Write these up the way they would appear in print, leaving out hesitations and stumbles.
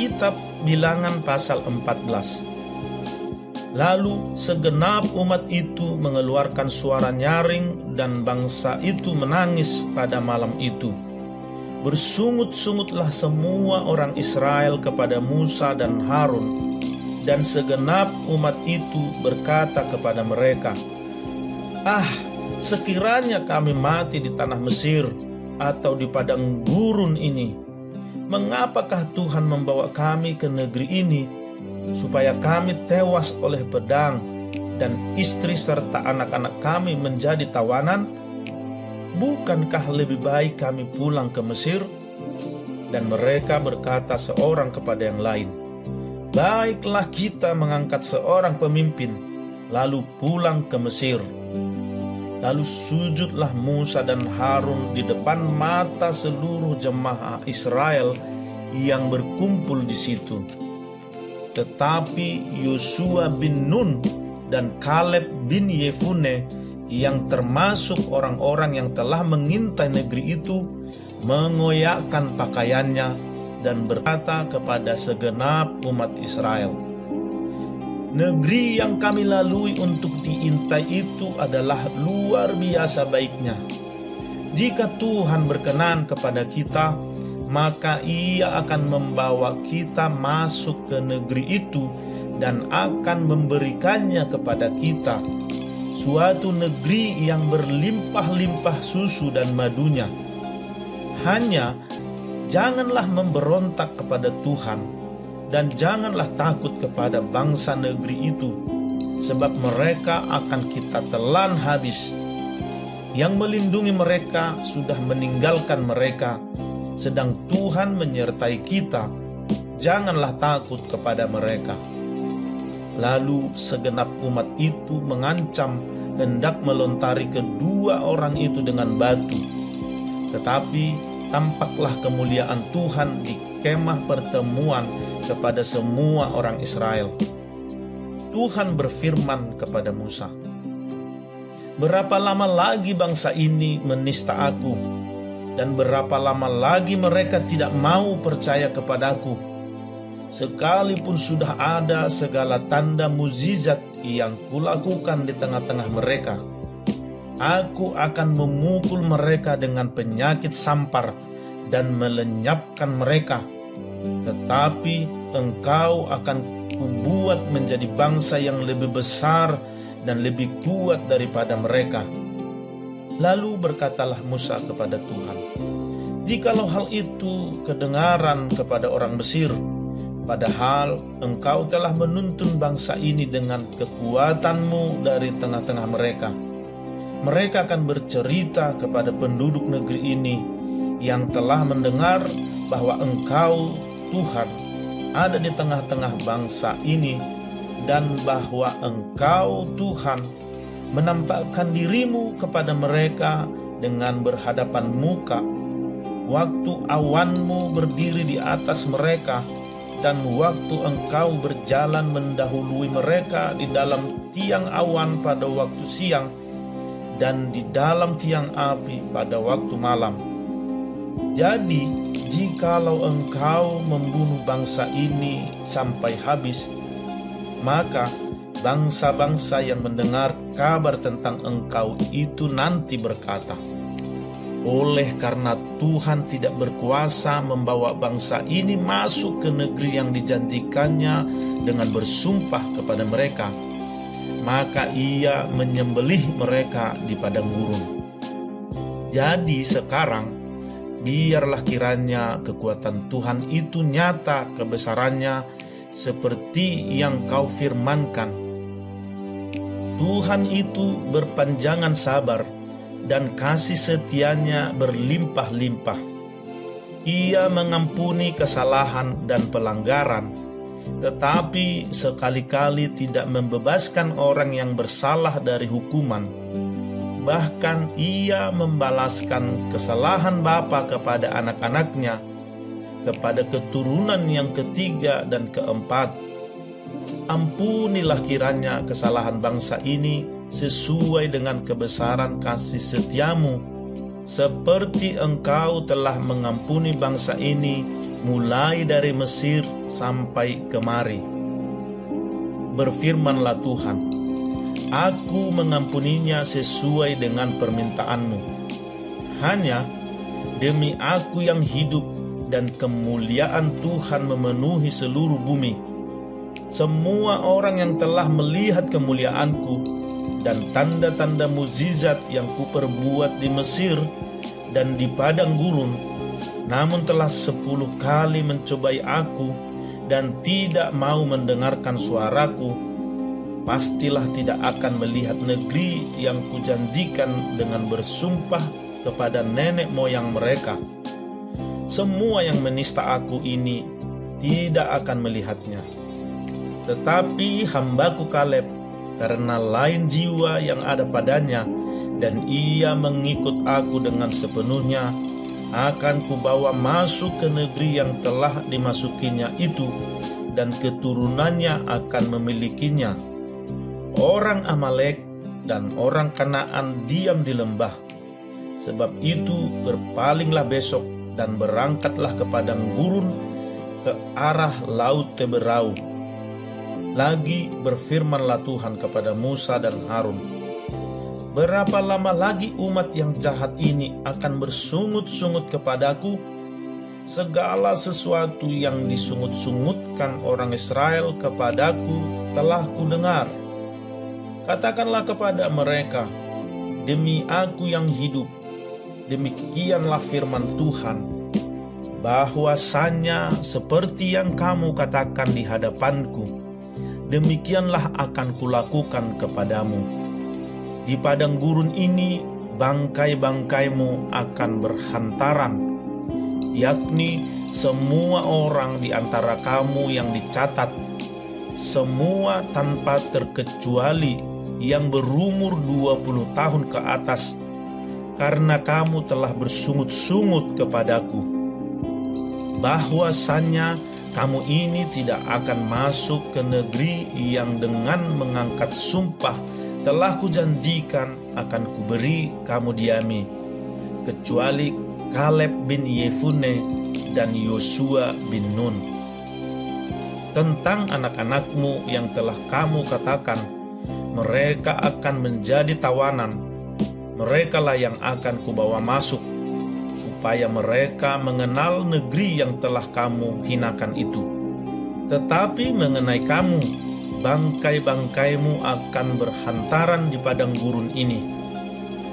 kitab Bilangan pasal 14. Lalu segenap umat itu mengeluarkan suara nyaring dan bangsa itu menangis pada malam itu. Bersungut-sungutlah semua orang Israel kepada Musa dan Harun, dan segenap umat itu berkata kepada mereka, sekiranya kami mati di tanah Mesir atau di padang gurun ini, mengapakah Tuhan membawa kami ke negeri ini, supaya kami tewas oleh pedang dan istri serta anak-anak kami menjadi tawanan? Bukankah lebih baik kami pulang ke Mesir? Dan mereka berkata seorang kepada yang lain, baiklah kita mengangkat seorang pemimpin, lalu pulang ke Mesir. Lalu sujudlah Musa dan Harun di depan mata seluruh jemaah Israel yang berkumpul di situ. Tetapi Yosua bin Nun dan Kaleb bin Yefune, yang termasuk orang-orang yang telah mengintai negeri itu, mengoyakkan pakaiannya dan berkata kepada segenap umat Israel, negeri yang kami lalui untuk diintai itu adalah luar biasa baiknya. Jika Tuhan berkenan kepada kita, maka Ia akan membawa kita masuk ke negeri itu dan akan memberikannya kepada kita, suatu negeri yang berlimpah-limpah susu dan madunya. Hanya janganlah memberontak kepada Tuhan, dan janganlah takut kepada bangsa negeri itu, sebab mereka akan kita telan habis. Yang melindungi mereka sudah meninggalkan mereka, sedang Tuhan menyertai kita. Janganlah takut kepada mereka. Lalu segenap umat itu mengancam hendak melontari kedua orang itu dengan batu. Tetapi tampaklah kemuliaan Tuhan di kemah pertemuan kepada semua orang Israel. Tuhan berfirman kepada Musa, berapa lama lagi bangsa ini menista aku, dan berapa lama lagi mereka tidak mau percaya kepadaku? Sekalipun sudah ada segala tanda mukjizat yang kulakukan di tengah-tengah mereka, aku akan memukul mereka dengan penyakit sampar dan melenyapkan mereka. Tetapi engkau akan kubuat menjadi bangsa yang lebih besar dan lebih kuat daripada mereka. Lalu berkatalah Musa kepada Tuhan, jikalau hal itu kedengaran kepada orang Mesir, padahal engkau telah menuntun bangsa ini dengan kekuatanmu dari tengah-tengah mereka, mereka akan bercerita kepada penduduk negeri ini yang telah mendengar bahwa engkau, Tuhan, ada di tengah-tengah bangsa ini, dan bahwa engkau, Tuhan, menampakkan dirimu kepada mereka dengan berhadapan muka, waktu awanmu berdiri di atas mereka, dan waktu engkau berjalan mendahului mereka di dalam tiang awan pada waktu siang, dan di dalam tiang api pada waktu malam. Jadi, jikalau engkau membunuh bangsa ini sampai habis, maka bangsa-bangsa yang mendengar kabar tentang engkau itu nanti berkata, oleh karena Tuhan tidak berkuasa membawa bangsa ini masuk ke negeri yang dijanjikannya dengan bersumpah kepada mereka, maka Ia menyembelih mereka di padang gurun. Jadi sekarang, biarlah kiranya kekuatan Tuhan itu nyata kebesarannya seperti yang kau firmankan. Tuhan itu berpanjangan sabar dan kasih setianya berlimpah-limpah. Ia mengampuni kesalahan dan pelanggaran, tetapi sekali-kali tidak membebaskan orang yang bersalah dari hukuman. Bahkan Ia membalaskan kesalahan bapa kepada anak-anaknya, kepada keturunan yang ketiga dan keempat. Ampunilah kiranya kesalahan bangsa ini sesuai dengan kebesaran kasih setiamu, seperti engkau telah mengampuni bangsa ini mulai dari Mesir sampai kemari. Berfirmanlah Tuhan, aku mengampuninya sesuai dengan permintaanmu. Hanya demi aku yang hidup dan kemuliaan Tuhan memenuhi seluruh bumi. Semua orang yang telah melihat kemuliaanku dan tanda-tanda mukjizat yang kuperbuat di Mesir dan di padang gurun, namun telah 10 kali mencobai aku dan tidak mau mendengarkan suaraku, pastilah tidak akan melihat negeri yang kujanjikan dengan bersumpah kepada nenek moyang mereka. Semua yang menista aku ini tidak akan melihatnya. Tetapi hambaku Kaleb, karena lain jiwa yang ada padanya, dan ia mengikut aku dengan sepenuhnya, akan kubawa masuk ke negeri yang telah dimasukinya itu, dan keturunannya akan memilikinya. Orang Amalek dan orang Kanaan diam di lembah. Sebab itu berpalinglah besok dan berangkatlah ke padang gurun ke arah laut Teberau. Lagi berfirmanlah Tuhan kepada Musa dan Harun, berapa lama lagi umat yang jahat ini akan bersungut-sungut kepadaku? Segala sesuatu yang disungut-sungutkan orang Israel kepadaku telah kudengar. Katakanlah kepada mereka, demi aku yang hidup, demikianlah firman Tuhan, bahwasanya seperti yang kamu katakan di hadapanku, demikianlah akan kulakukan kepadamu. Di padang gurun ini bangkai-bangkaimu akan berhantaran, yakni semua orang di antara kamu yang dicatat, semua tanpa terkecuali yang berumur 20 tahun ke atas, karena kamu telah bersungut-sungut kepadaku. Bahwasannya kamu ini tidak akan masuk ke negeri yang dengan mengangkat sumpah telah kujanjikan akan kuberi kamu diami, kecuali Kaleb bin Yefune dan Yosua bin Nun. Tentang anak-anakmu yang telah kamu katakan, mereka akan menjadi tawanan, merekalah yang akan kubawa masuk, supaya mereka mengenal negeri yang telah kamu hinakan itu. Tetapi mengenai kamu, bangkai-bangkaimu akan berhantaran di padang gurun ini,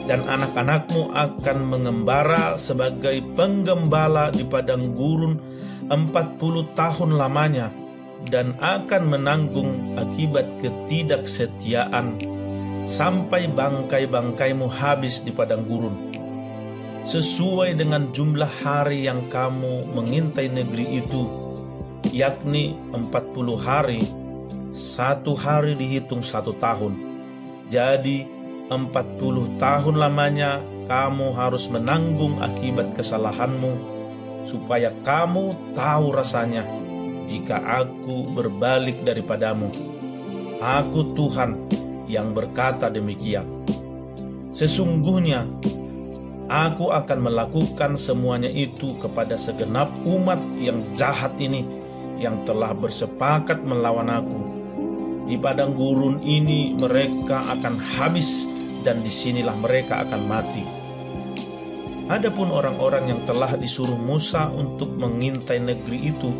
dan anak-anakmu akan mengembara sebagai penggembala di padang gurun 40 tahun lamanya, dan akan menanggung akibat ketidaksetiaan sampai bangkai-bangkaimu habis di padang gurun, sesuai dengan jumlah hari yang kamu mengintai negeri itu, yakni 40 hari. 1 hari dihitung 1 tahun. Jadi 40 tahun lamanya kamu harus menanggung akibat kesalahanmu, supaya kamu tahu rasanya jika aku berbalik daripadamu. Aku Tuhan yang berkata demikian. Sesungguhnya aku akan melakukan semuanya itu kepada segenap umat yang jahat ini, yang telah bersepakat melawan aku. Di padang gurun ini mereka akan habis, dan disinilah mereka akan mati. Adapun orang-orang yang telah disuruh Musa untuk mengintai negeri itu,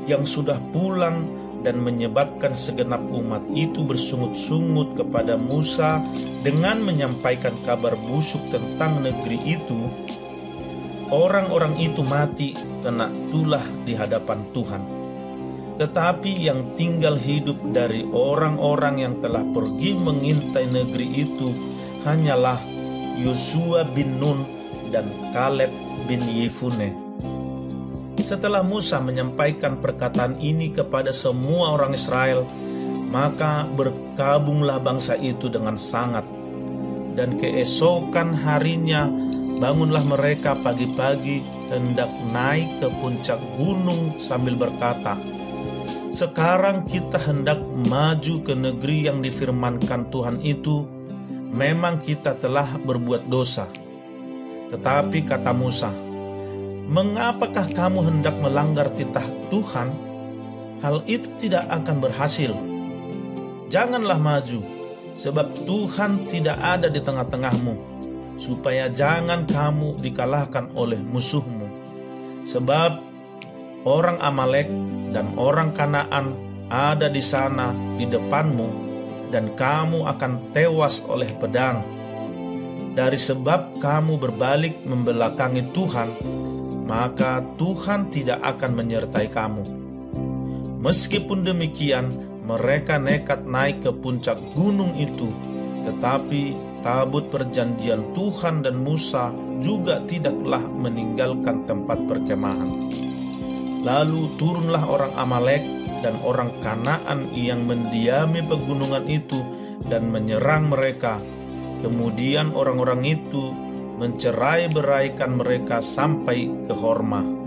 yang sudah pulang dan menyebabkan segenap umat itu bersungut-sungut kepada Musa dengan menyampaikan kabar busuk tentang negeri itu, orang-orang itu mati kena tulah di hadapan Tuhan. Tetapi yang tinggal hidup dari orang-orang yang telah pergi mengintai negeri itu hanyalah Yosua bin Nun dan Kaleb bin Yefune. Setelah Musa menyampaikan perkataan ini kepada semua orang Israel, maka berkabunglah bangsa itu dengan sangat. Dan keesokan harinya bangunlah mereka pagi-pagi hendak naik ke puncak gunung sambil berkata, sekarang kita hendak maju ke negeri yang difirmankan Tuhan itu. Memang kita telah berbuat dosa. Tetapi kata Musa, Mengapakah kamu hendak melanggar titah Tuhan? Hal itu tidak akan berhasil. Janganlah maju, sebab Tuhan tidak ada di tengah-tengahmu, supaya jangan kamu dikalahkan oleh musuhmu. Sebab orang Amalek dan orang Kanaan ada di sana di depanmu, dan kamu akan tewas oleh pedang. Dari sebab kamu berbalik membelakangi Tuhan, maka Tuhan tidak akan menyertai kamu. Meskipun demikian, mereka nekat naik ke puncak gunung itu, tetapi tabut perjanjian Tuhan dan Musa juga tidaklah meninggalkan tempat perkemahan. Lalu turunlah orang Amalek dan orang Kanaan yang mendiami pegunungan itu dan menyerang mereka. Kemudian orang-orang itu mencerai-beraikan mereka sampai ke Horma.